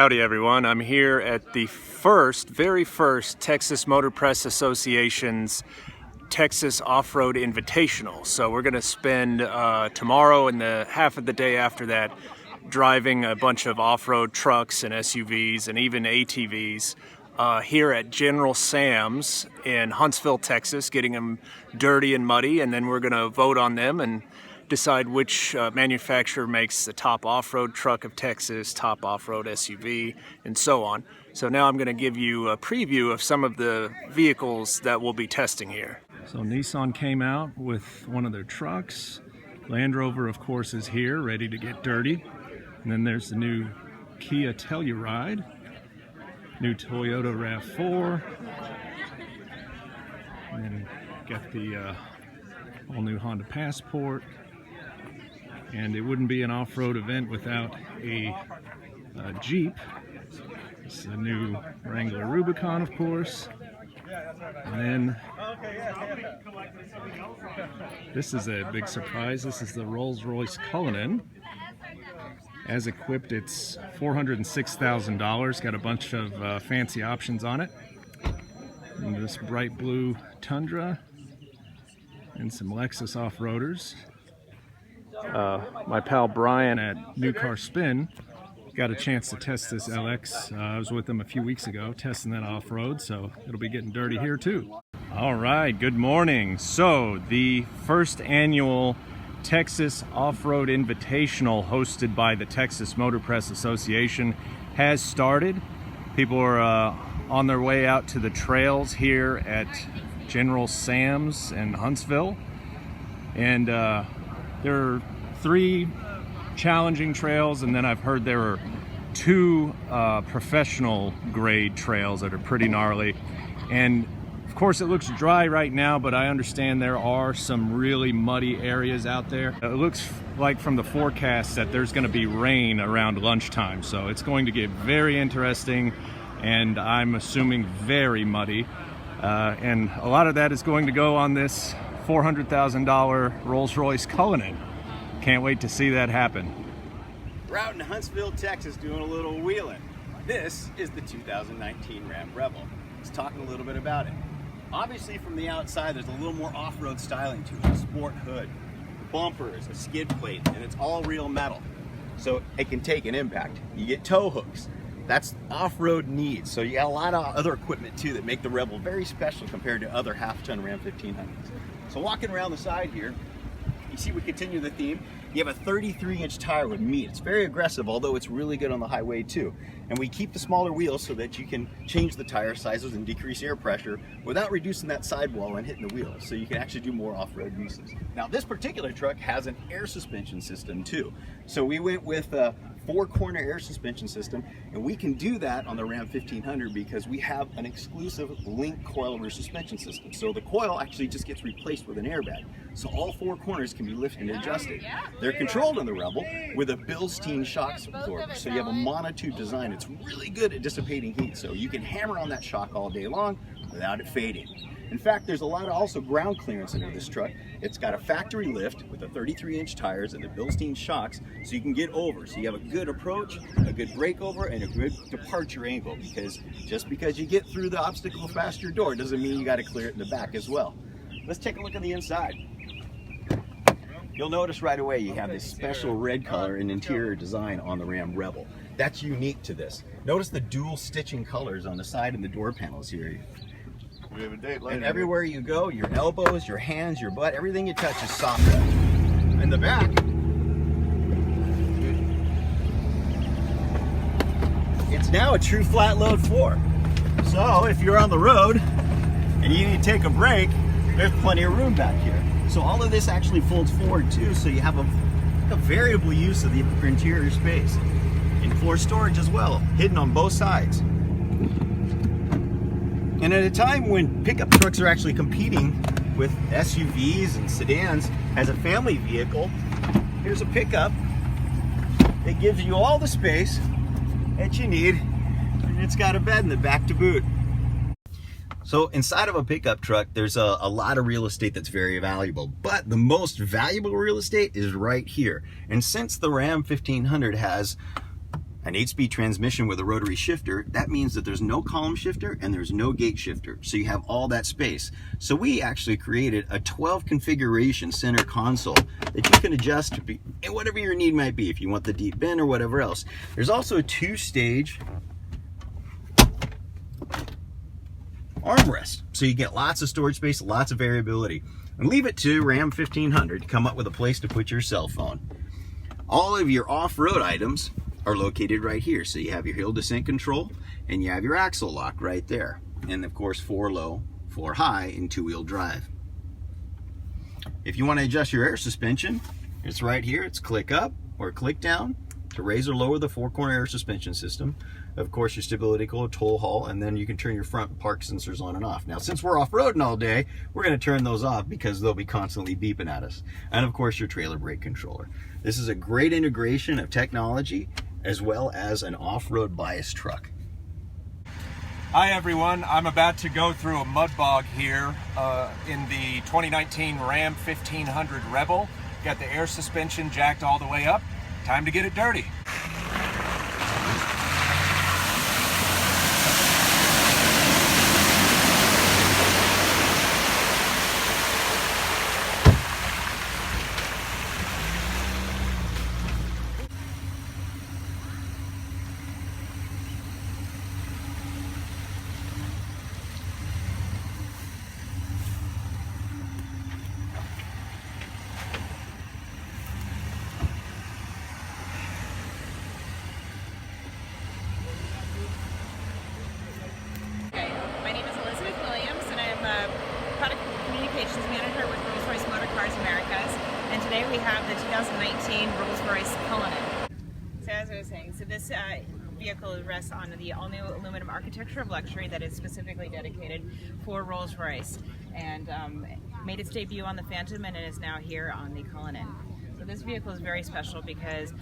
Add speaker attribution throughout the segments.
Speaker 1: Howdy everyone, I'm here at the very first Texas Motor Press Association's Texas Off-Road Invitational. So we're going to spend tomorrow and the half of the day after that driving a bunch of off-road trucks and SUVs and even ATVs here at General Sam's in Huntsville, Texas, getting them dirty and muddy, and then we're going to vote on them and decide which manufacturer makes the top off-road truck of Texas, top off-road SUV, and so on. So now I'm going to give you a preview of some of the vehicles that we'll be testing here. So Nissan came out with one of their trucks. Land Rover, of course, is here, ready to get dirty. And then there's the new Kia Telluride, new Toyota RAV4, and then got the all new Honda Passport. And it wouldn't be an off-road event without a Jeep. This is a new Wrangler Rubicon, of course. And then this is a big surprise. This is the Rolls-Royce Cullinan. As equipped, it's $406,000. Got a bunch of fancy options on it. And this bright blue Tundra and some Lexus off-roaders. My pal Brian at New Car Spin got a chance to test this LX. I was with him a few weeks ago testing that off-road, so it'll be getting dirty here too. All right, good morning. So the first annual Texas Off-Road Invitational hosted by the Texas Motor Press Association has started. People are on their way out to the trails here at General Sam's in Huntsville. And there are 3 challenging trails, and then I've heard there are 2 professional grade trails that are pretty gnarly. And of course it looks dry right now, but I understand there are some really muddy areas out there. It looks like from the forecast that there's going to be rain around lunchtime, so it's going to get very interesting, and I'm assuming very muddy. And a lot of that is going to go on this $400,000 Rolls-Royce Cullinan. Can't wait to see that happen.
Speaker 2: We're out in Huntsville, Texas doing a little wheeling. This is the 2019 Ram Rebel. Let's talk a little bit about it. Obviously from the outside there's a little more off-road styling to it. A sport hood, bumpers, a skid plate, and it's all real metal. So it can take an impact. You get tow hooks. That's off-road needs. So you got a lot of other equipment too that make the Rebel very special compared to other half-ton Ram 1500s. So walking around the side here, you see we continue the theme. You have a 33-inch tire with meat. It's very aggressive, although it's really good on the highway too. And we keep the smaller wheels so that you can change the tire sizes and decrease air pressure without reducing that sidewall and hitting the wheels. So you can actually do more off-road uses. Now this particular truck has an air suspension system too. So we went with a 4-corner air suspension system, and we can do that on the Ram 1500 because we have an exclusive link coil rear suspension system. So the coil actually just gets replaced with an airbag. So all 4 corners can be lifted and adjusted. They're controlled on the Rebel with a Bilstein shock absorber. So you have a monotube design. It's really good at dissipating heat. So you can hammer on that shock all day long without it fading. In fact, there's a lot of also ground clearance into this truck. It's got a factory lift with the 33-inch tires and the Bilstein shocks, so you can get over. So you have a good approach, a good breakover, and a good departure angle, because just because you get through the obstacle past your door doesn't mean you got to clear it in the back as well. Let's take a look at the inside. You'll notice right away you have this special red color and interior design on the Ram Rebel. That's unique to this. Notice the dual stitching colors on the side and the door panels here.
Speaker 3: We have a date later.
Speaker 2: And everywhere you go, your elbows, your hands, your butt, everything you touch is soft touch. In the back, it's now a true flat load floor. So if you're on the road and you need to take a break, there's plenty of room back here. So all of this actually folds forward too, so you have a variable use of the interior space. And floor storage as well, hidden on both sides. And at a time when pickup trucks are actually competing with SUVs and sedans as a family vehicle, here's a pickup that gives you all the space that you need, and it's got a bed in the back to boot. So inside of a pickup truck, there's a lot of real estate that's very valuable, but the most valuable real estate is right here. And since the Ram 1500 has an 8-speed transmission with a rotary shifter, that means that there's no column shifter and there's no gate shifter. So you have all that space. So we actually created a 12 configuration center console that you can adjust to be whatever your need might be, if you want the deep bin or whatever else. There's also a 2-stage armrest. So you get lots of storage space, lots of variability. And leave it to Ram 1500 to come up with a place to put your cell phone. All of your off-road items are located right here. So you have your hill descent control and you have your axle lock right there. And of course 4 low, 4 high in 2-wheel drive. If you want to adjust your air suspension, it's right here. It's click up or click down to raise or lower the 4-corner air suspension system. Of course your stability control, toll haul, and then you can turn your front park sensors on and off. Now since we're off-roading all day, we're going to turn those off because they'll be constantly beeping at us. And of course your trailer brake controller. This is a great integration of technology as well as an off-road bias truck.
Speaker 4: Hi everyone, I'm about to go through a mud bog here in the 2019 Ram 1500 Rebel. Got the air suspension jacked all the way up. Time to get it dirty.
Speaker 5: Manager with Rolls-Royce Motor Cars Americas, and today we have the 2019 Rolls-Royce Cullinan. So as I was saying, this vehicle rests on the all-new aluminum architecture of luxury that is specifically dedicated for Rolls-Royce, and made its debut on the Phantom and it is now here on the Cullinan. So this vehicle is very special because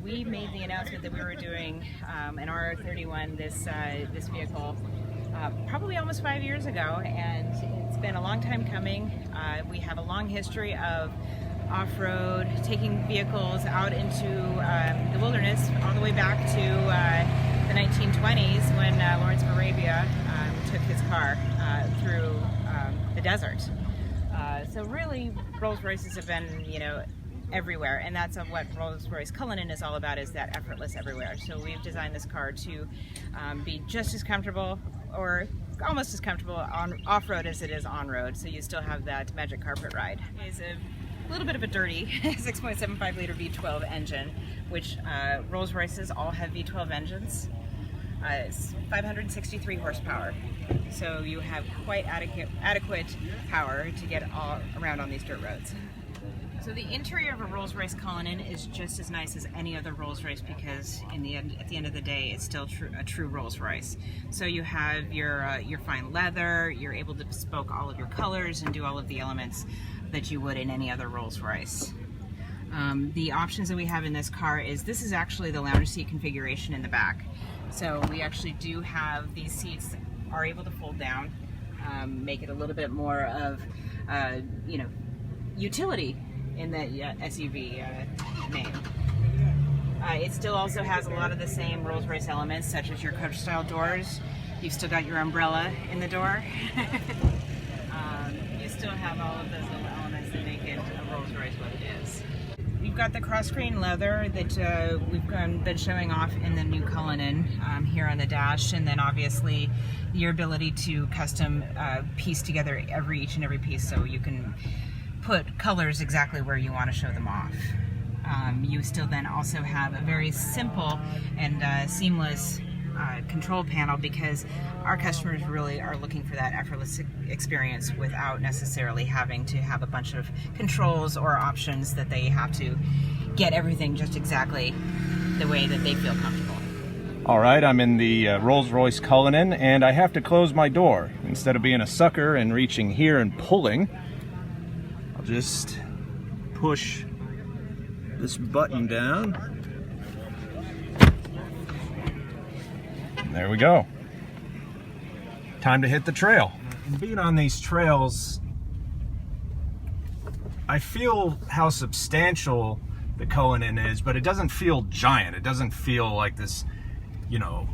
Speaker 5: we made the announcement that we were doing an R31, this vehicle, probably almost 5 years ago, and it's been a long time coming. We have a long history of off-road, taking vehicles out into the wilderness all the way back to the 1920s when Lawrence of Arabia took his car through the desert. So really, Rolls-Royces have been, everywhere, and that's what Rolls-Royce Cullinan is all about, is that effortless everywhere. So we've designed this car to be just as comfortable, or almost as comfortable on off-road as it is on-road, so you still have that magic carpet ride. It's a little bit of a dirty 6.75 liter V12 engine, which Rolls-Royces all have V12 engines. It's 563 horsepower, so you have quite adequate power to get all around on these dirt roads. So the interior of a Rolls-Royce Cullinan is just as nice as any other Rolls-Royce, because at the end of the day, it's still a true Rolls-Royce. So you have your fine leather, you're able to bespoke all of your colors and do all of the elements that you would in any other Rolls-Royce. The options that we have in this car this is actually the lounge seat configuration in the back. So we actually do have these seats are able to fold down, make it a little bit more of, utility in the SUV name. It still also has a lot of the same Rolls-Royce elements, such as your coach-style doors. You've still got your umbrella in the door. You still have all of those little elements that make it a Rolls-Royce what it is. We've got the cross-grain leather that we've been showing off in the new Cullinan here on the dash, and then obviously your ability to custom piece together each and every piece, so you can put colors exactly where you want to show them off. You still then also have a very simple and seamless control panel, because our customers really are looking for that effortless experience without necessarily having to have a bunch of controls or options that they have to get everything just exactly the way that they feel comfortable.
Speaker 1: All right, I'm in the Rolls-Royce Cullinan, and I have to close my door. Instead of being a sucker and reaching here and pulling, I'll just push this button down. And there we go. Time to hit the trail. And being on these trails, I feel how substantial the Cullinan is, but it doesn't feel giant. It doesn't feel like this, you know,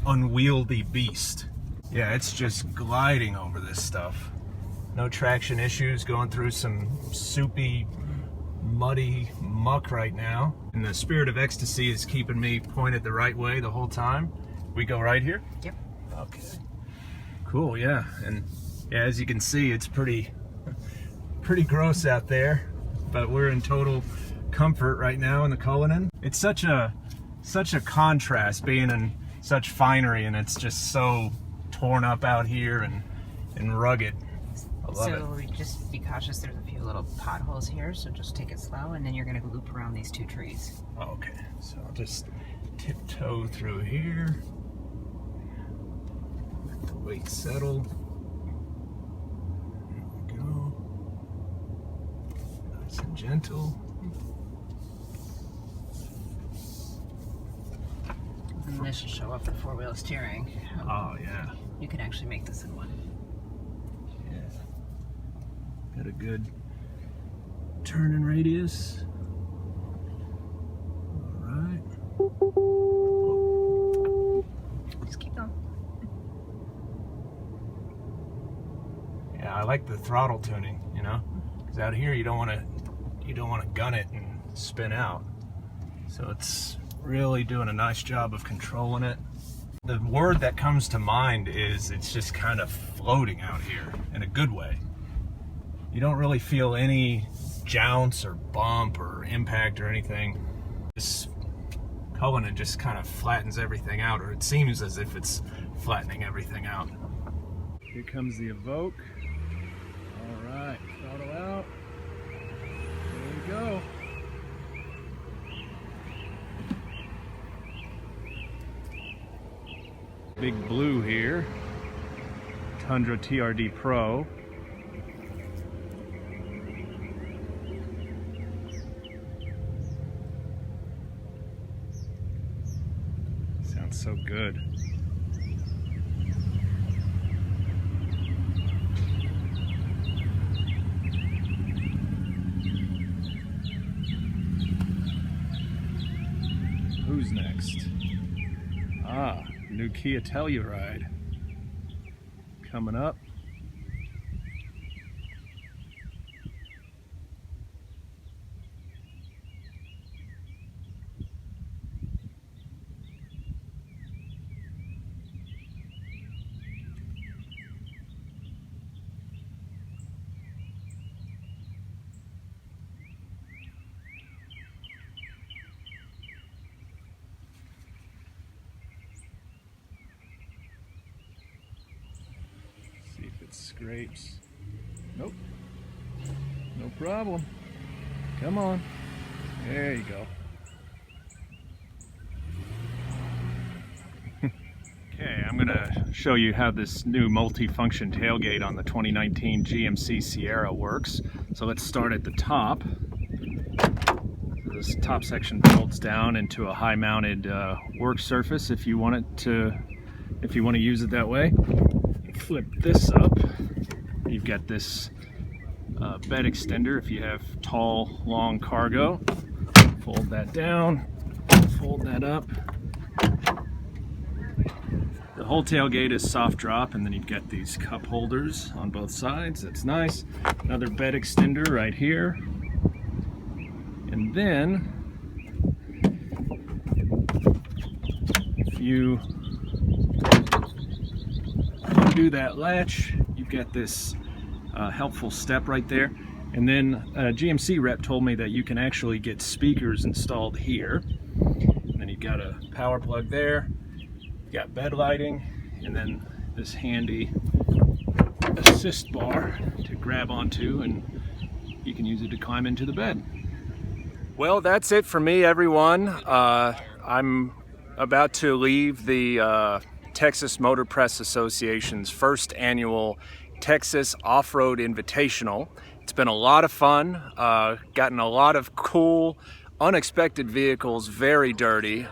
Speaker 1: unwieldy beast. Yeah, it's just gliding over this stuff. No traction issues, going through some soupy, muddy muck right now. And the Spirit of Ecstasy is keeping me pointed the right way the whole time. We go right here?
Speaker 5: Yep.
Speaker 1: Okay. Cool, yeah. And yeah, as you can see, it's pretty gross out there, but we're in total comfort right now in the Cullinan. It's such a contrast being in such finery, and it's just so torn up out here and rugged. I love it.
Speaker 5: So just be cautious, there's a few little potholes here, so just take it slow, and then you're gonna loop around these two trees.
Speaker 1: Okay, so I'll just tiptoe through here. Let the weight settle. There we go. Nice and gentle.
Speaker 5: And this should show up for four-wheel steering.
Speaker 1: Oh yeah.
Speaker 5: You can actually make this in one.
Speaker 1: Yeah. Got a good turning radius. All right.
Speaker 5: Just keep going.
Speaker 1: Yeah, I like the throttle tuning, you know, because out here you don't want to gun it and spin out. So it's really doing a nice job of controlling it. The word that comes to mind is it's just kind of floating out here in a good way. You don't really feel any jounce or bump or impact or anything. This Cullinan just kind of flattens everything out, or it seems as if it's flattening everything out. Here comes the Evoque. All right, throttle out. There we go. Big blue here, Tundra TRD Pro. Sounds so good. Who's next? Ah, new Kia Telluride coming up. Scrapes. Nope. No problem. Come on. There you go. Okay, I'm gonna show you how this new multi-function tailgate on the 2019 GMC Sierra works. So let's start at the top. This top section folds down into a high-mounted work surface if you want to use it that way. Flip this up. You've got this bed extender if you have tall, long cargo. Fold that down, fold that up. The whole tailgate is soft drop, and then you've got these cup holders on both sides. That's nice. Another bed extender right here. And then, if you undo that latch, you've got this helpful step right there. And then a GMC rep told me that you can actually get speakers installed here. And then you've got a power plug there, you've got bed lighting, and then this handy assist bar to grab onto, and you can use it to climb into the bed. Well, that's it for me, everyone. I'm about to leave the Texas Motor Press Association's first annual Texas Off-Road Invitational. It's been a lot of fun, gotten a lot of cool, unexpected vehicles very dirty,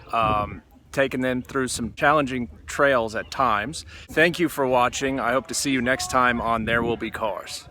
Speaker 1: taking them through some challenging trails at times. Thank you for watching. I hope to see you next time on There Will Be Cars.